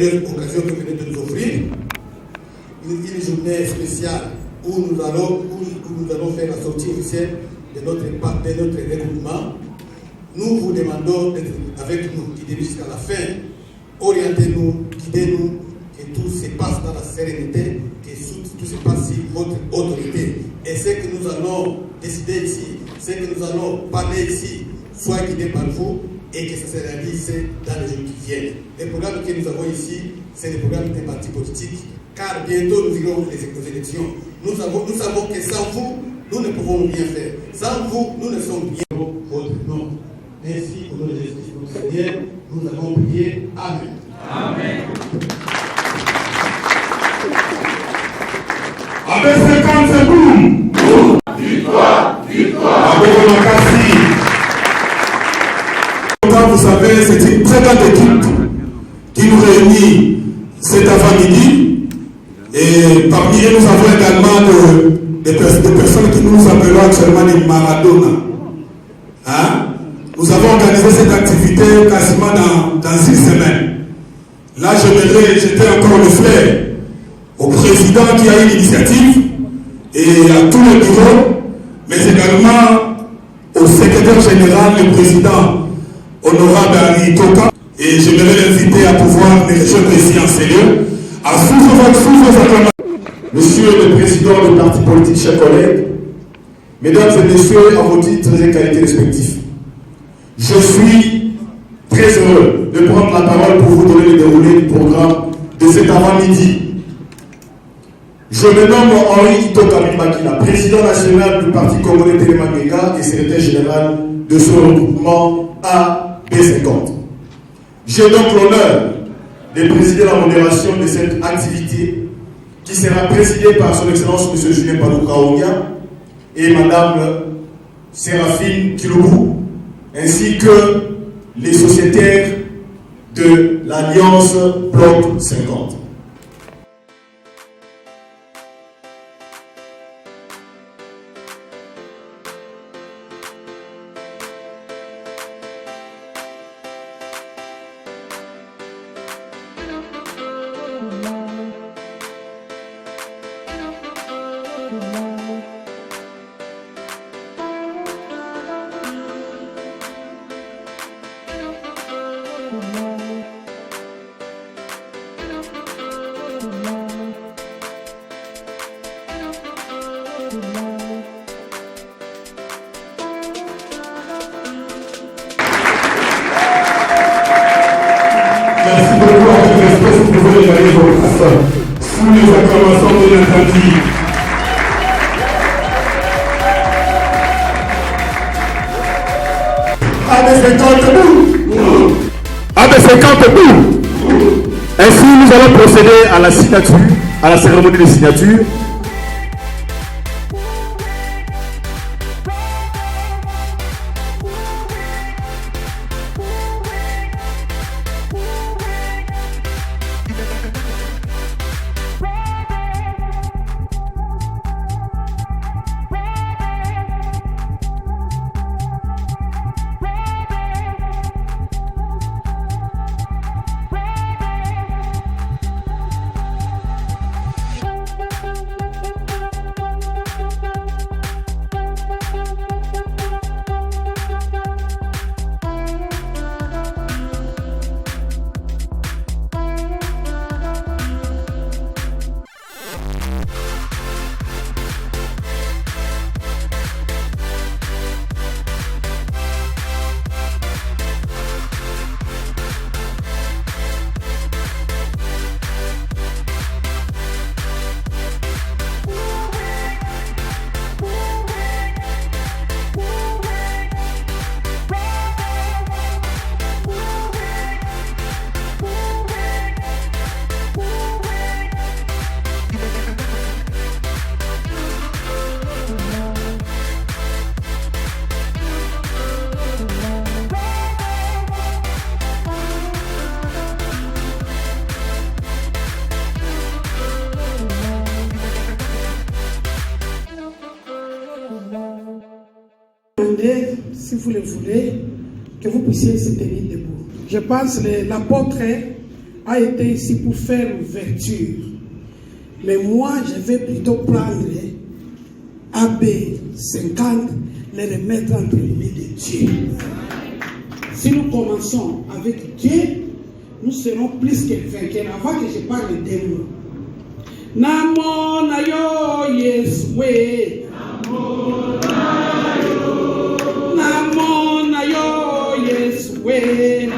heureuse occasion que vous venez de nous offrir. Une journée spéciale où nous allons faire la sortie officielle de notre regroupement. Nous vous demandons d'être avec nous, qui débute jusqu'à la fin. Orientez-nous, guidez-nous, que tout se passe dans la sérénité, que tout se passe sur votre autorité. Et ce que nous allons décider ici, ce que nous allons parler ici, soit guidé par vous et que ça se réalise dans les jours qui viennent. Les programmes que nous avons ici, c'est des programmes des partis politiques, car bientôt nous irons aux élections. Nous savons que sans vous, nous ne pouvons rien faire. Sans vous, nous ne sommes rien. Votre nom. Ainsi, au nom de Jésus, notre Seigneur, nous avons prié. Amen. Amen. Avec 50 secondes. Victoire, victoire. Avec Makassi. Vous savez, c'est une très grande équipe qui nous réunit cet avant-midi. Et parmi eux, nous avons également des personnes qui nous appellent actuellement les Maradona. Hein? Nous avons organisé cette activité quasiment dans une semaine. Là, j'aimerais jeter encore le flair au président qui a eu l'initiative et à tous les bureaux, mais également au secrétaire général, le président honorable Henri Toka. Et j'aimerais l'inviter à pouvoir me rejoindre ici en sérieux, à sous vos acclamations. Monsieur le président du parti politique, chers collègues, mesdames et messieurs, en vos titres et qualités respectifs, je suis très heureux de prendre la parole pour vous donner le déroulé du programme de cet avant-midi. Je me nomme Henri Toka Makila, président national du parti congolais Télémanéga et secrétaire général de ce regroupement AB50. J'ai donc l'honneur de présider la modération de cette activité qui sera présidée par son Excellence M. Julien Palouka et Mme Séraphine Kiloubou, ainsi que les sociétaires de l'Alliance Bloc 50. Merci beaucoup à toute espèce, vous pouvez regarder votre personne. Sous les acclamations de l'incendie. AB50 debout. AB50 debout. Ainsi, nous allons procéder à la signature, à la cérémonie de signature. Si vous le voulez, que vous puissiez se tenir debout. Je pense que l'apôtre a été ici pour faire l'ouverture. Mais moi, je vais plutôt prendre AB 50, les remettre entre les mains de Dieu. Si nous commençons avec Dieu, nous serons plus que vainqueurs. Avant que je parle des mots. Namo na yo Yeswe. Namo na yo Yeswe.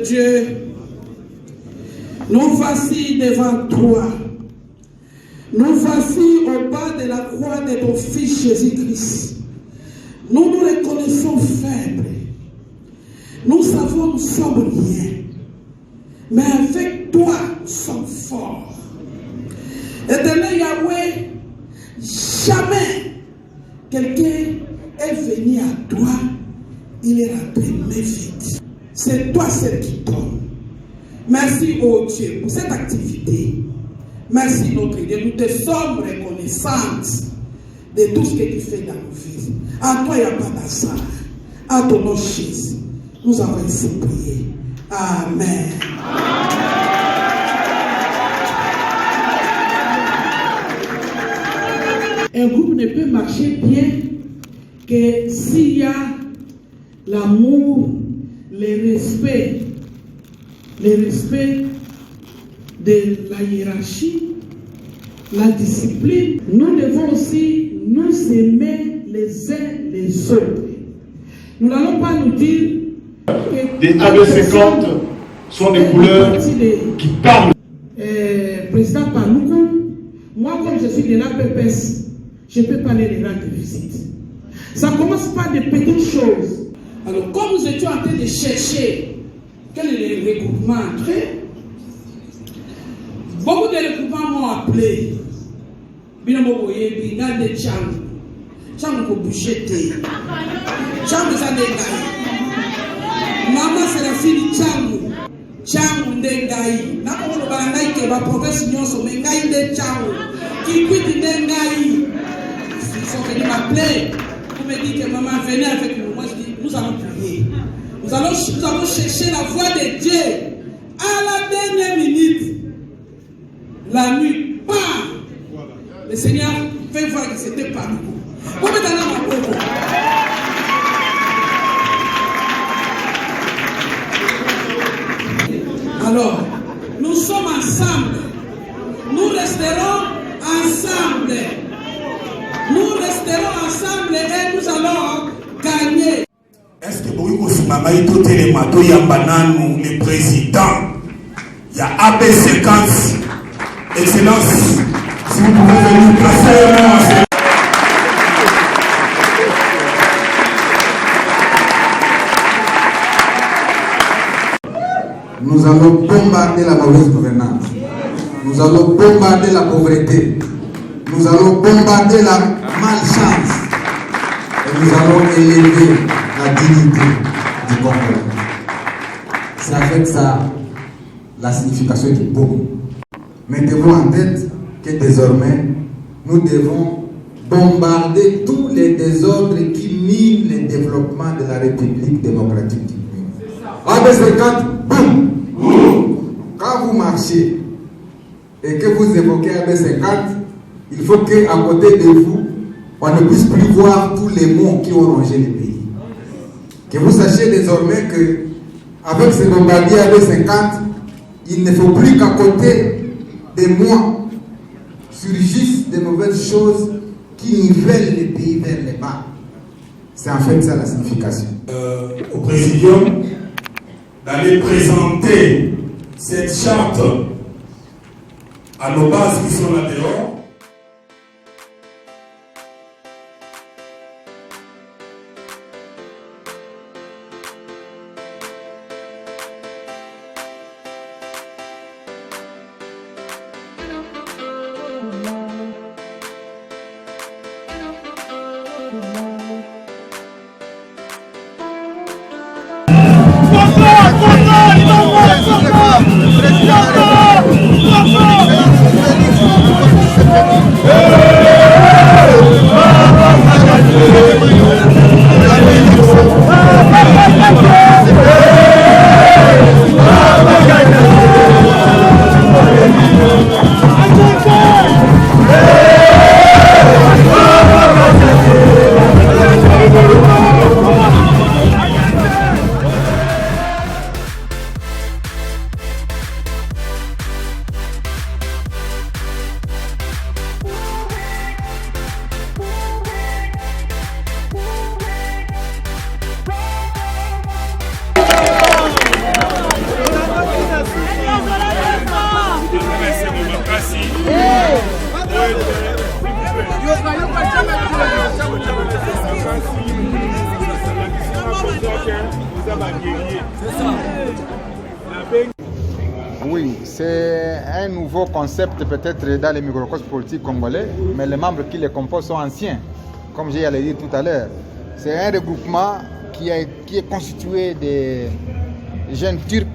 Dieu, nous voici devant toi. Nous voici au bas de la croix de ton Fils Jésus-Christ. Nous nous reconnaissons faibles. Nous savons nous sommes rien. Mais avec toi, nous sommes forts. Éternel Yahweh, jamais quelqu'un est venu à toi, il est rentré mais vite. C'est toi seul qui donne. Merci, oh Dieu, pour cette activité. Merci, notre Dieu. Nous te sommes reconnaissantes de tout ce que tu fais dans nos vies. À toi, il n'y a pas d'hasard. À ton nom, Jésus, nous avons ainsi prié. Amen. Un groupe ne peut marcher bien que s'il y a l'amour, le respect de la hiérarchie, la discipline. Nous devons aussi nous aimer les uns les autres. Nous n'allons pas nous dire que des AB50 sont des couleurs qui parlent. Président Paloukou, moi comme je suis de l'APPS, je peux parler de rendre visite. Ça commence par des petites choses. Alors, comme nous étions en train de chercher quel est le regroupement entre eux, beaucoup de regroupements m'ont appelé. Binamoboye, Binga de Chang. Chang ko boucheté. Chang ça dégaille. Maman c'est la fille de Chang. Chang dégaille. Na ko lo balangai ke ba professeur nyonso mengai de Chang. Qui quitte dégaille. Ils sont venus m'appeler. Vous me dites que maman venez avec nous. Moi je dis nous allons prier. Nous allons chercher la voix de Dieu. À la dernière minute, la nuit, bam! Le Seigneur fait voir que c'était pas nous. Alors, nous sommes ensemble. Nous resterons ensemble. Nous resterons ensemble et nous allons gagner. Est-ce que vous avez le président? Il y a AB50. Excellence, si vous pouvez venir placer. Nous allons bombarder la mauvaise gouvernance. Nous allons bombarder la pauvreté. Nous allons bombarder la malchance. Et nous allons élever la dignité du Congo. C'est avec ça la signification du bombe. Mettez-vous en tête que désormais, nous devons bombarder tous les désordres qui minent le développement de la République démocratique du Congo. AB50, boum! Quand vous marchez et que vous évoquez AB50, il faut qu'à côté de vous, on ne puisse plus voir tous les mots qui ont rongé le pays. Que vous sachiez désormais que avec ces bombardiers AB50, il ne faut plus qu'à côté de moi surgissent de mauvaises choses qui nivellent le pays vers le bas. C'est en fait ça la signification. Au Présidium d'aller présenter cette charte à nos bases qui sont là dehors. Oui, c'est un nouveau concept peut-être dans les microcosmes politiques congolais, mais les membres qui les composent sont anciens, comme j'ai allé dire tout à l'heure. C'est un regroupement qui est constitué de jeunes Turcs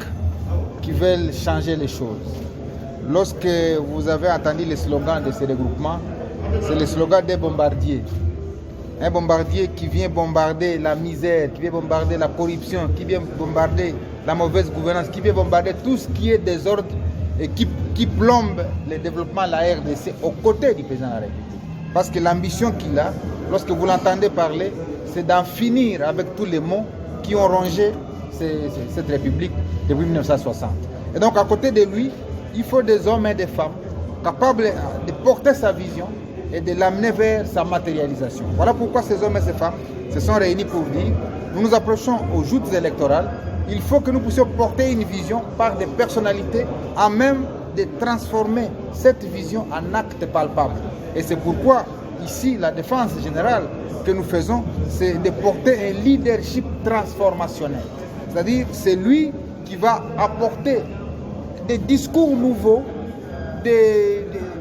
qui veulent changer les choses. Lorsque vous avez entendu le slogan de ce regroupement, c'est le slogan des bombardiers. Un bombardier qui vient bombarder la misère, qui vient bombarder la corruption, qui vient bombarder la mauvaise gouvernance, qui vient bombarder tout ce qui est désordre et qui plombe le développement de la RDC aux côtés du président de la République. Parce que l'ambition qu'il a, lorsque vous l'entendez parler, c'est d'en finir avec tous les maux qui ont rongé cette République depuis 1960. Et donc à côté de lui, il faut des hommes et des femmes capables de porter sa vision et de l'amener vers sa matérialisation. Voilà pourquoi ces hommes et ces femmes se sont réunis pour dire, nous nous approchons aux joutes électorales, il faut que nous puissions porter une vision par des personnalités à même de transformer cette vision en acte palpable. Et c'est pourquoi ici la défense générale que nous faisons, c'est de porter un leadership transformationnel. C'est-à-dire c'est lui qui va apporter des discours nouveaux,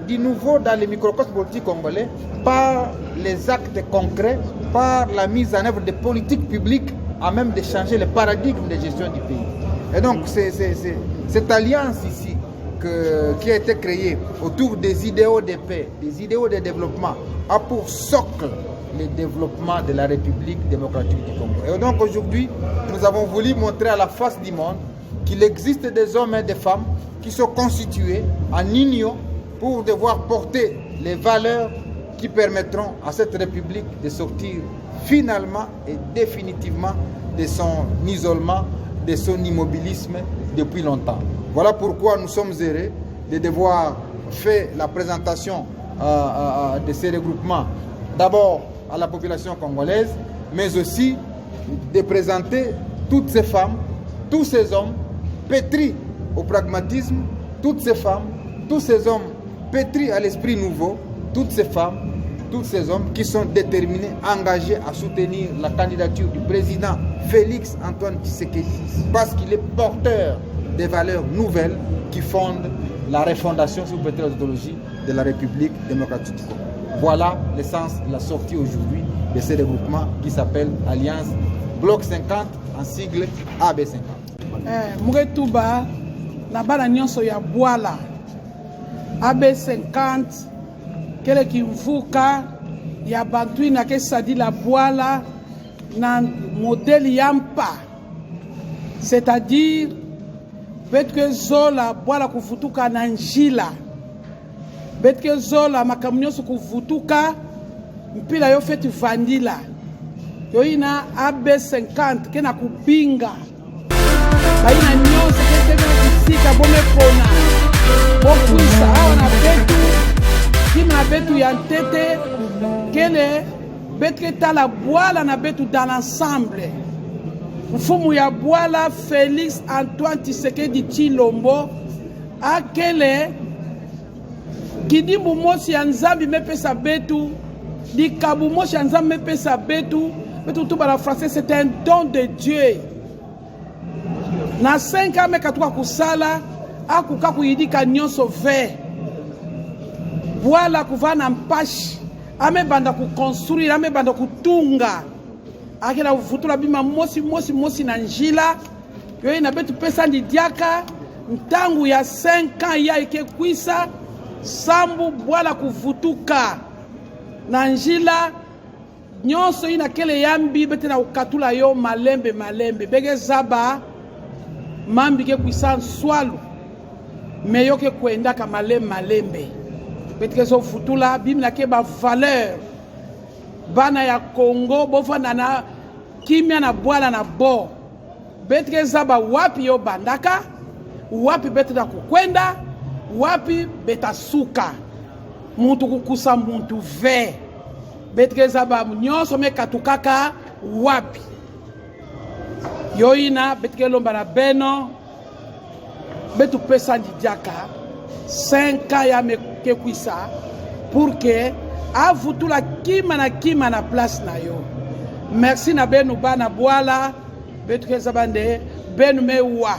du nouveau dans les microcosmes politiques congolais par les actes concrets, par la mise en œuvre de politiques publiques à même de changer le paradigme de gestion du pays. Et donc cette alliance ici qui a été créée autour des idéaux de paix, des idéaux de développement, a pour socle le développement de la République démocratique du Congo. Et donc aujourd'hui, nous avons voulu montrer à la face du monde qu'il existe des hommes et des femmes qui sont constitués en union pour devoir porter les valeurs qui permettront à cette République de sortir finalement et définitivement de son isolement, de son immobilisme depuis longtemps. Voilà pourquoi nous sommes heureux de devoir faire la présentation de ces regroupements, d'abord à la population congolaise, mais aussi de présenter toutes ces femmes, tous ces hommes pétris au pragmatisme, toutes ces femmes, tous ces hommes pétris à l'esprit nouveau, toutes ces femmes, tous ces hommes qui sont déterminés, engagés à soutenir la candidature du président Félix Antoine Tshisekedi parce qu'il est porteur des valeurs nouvelles qui fondent la refondation, si vous permettez l'autologie, de la République démocratique du Congo. Voilà l'essence de la sortie aujourd'hui de ce regroupement qui s'appelle Alliance Bloc 50 en sigle AB50. Mouretouba, na bana nyonso ya Bwala AB50 kele kimvuka ya bantu na kesadi la Bwala na modèle yampa, c'est-à-dire betke zola Bwala kuvutuka na njila, betke zola makamunyoso kuvutuka mpila yo feti vandila yo ina AB50 kena kupinga baina nyonso ketena kusika bomepona bokuisa awa na betu kima na betu ya ntete kele betke tala Bwala na betu dans l'ensemble. Mfumu ya Bwala Félix Antoine Tshisekedi Tshilombo akele kidimbu mosi ya Nzambi mepesa betu likabu mosi ya Nzambi mepesa betu tout par la français, c'est un don de Dieu. Na 5 ans mekatuka kusala akuka kuyidika nyonso ve Bwala kuva na mpashi amebanda kukonstruire amebanda kutunga akela uvutula bima mosi na njila yo ina betu pesa ndidiaka ntangu ya 5 ans ya ike kwisa sambu bwala kuvutuka na njila nyonso ina kele yambi bete na ukatula yo malembe bege zaba mambi ke kwisa nswalu meyo ke kwenda ka malembe bete ke so futula bimla ke ba valeur bana ya Congo bofana na kimia na bwala na bo bete ke zaba wapi yo bandaka wapi bete na kukwenda wapi beta suka muntu kukusa muntu ve betkeza ba nyonso mekatukaka wapi yoina betke lomba na beno betu pesa ndidiaka 5 ya meke kwisa pour que avutula kima na place na yo. Merci na benu bana bwala betkeza bande benu mewa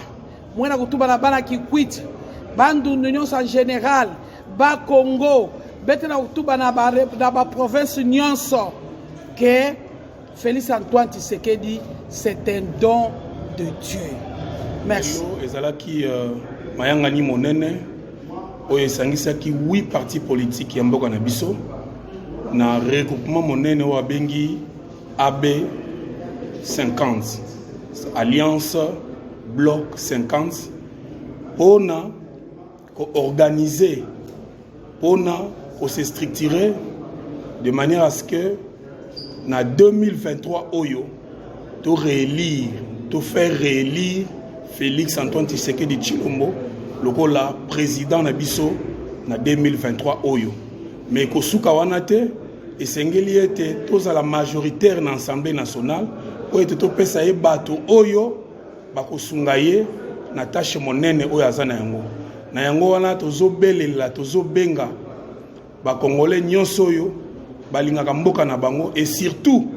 mwena kutuba na bana kikwiti bandu nyonso en général ba Congo betena kutuba na ba province nyonso que Félix Antoine Tshisekedi c'est un don de Dieu. Merci. Ezalaki mayangani monene oyo esangisaki 8 partis politiques ya mboka na biso na regroupement monene oyo abengi AB 50 Alliance Bloc 50 pona organiser, pour se structurer de manière à ce que en 2023 oyo to réélire, to faire réélire Félix Antoine Tshisekedi Tshilombo lokola président na biso na 2023 oyo. Mais kosuka wana te esengeli ete tozala majoritaire na Assemblée nationale oyo ete topesa ye bato oyo bakosunga ye na tâche monene oyo aza na yango. Na yango wana tozobelela tozobenga ba Congolais nyonso oyo balingaka mboka na bango et surtout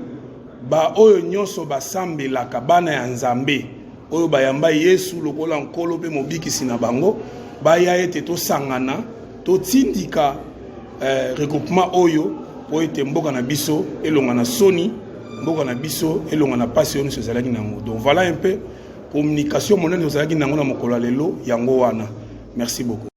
ba oyo nyonso basambelaka bana ya Nzambe oyo bayamba Yesu lokola nkolo pe mobikisi na bango baya ete tosangana totindika regroupement oyo po ete mboka na biso elonga na soni mboka na biso elonga na pasi oyo ezalaki nango. Donc voilà un peu communication monene ezalaki nango na mokolo lelo yango wana. Merci beaucoup.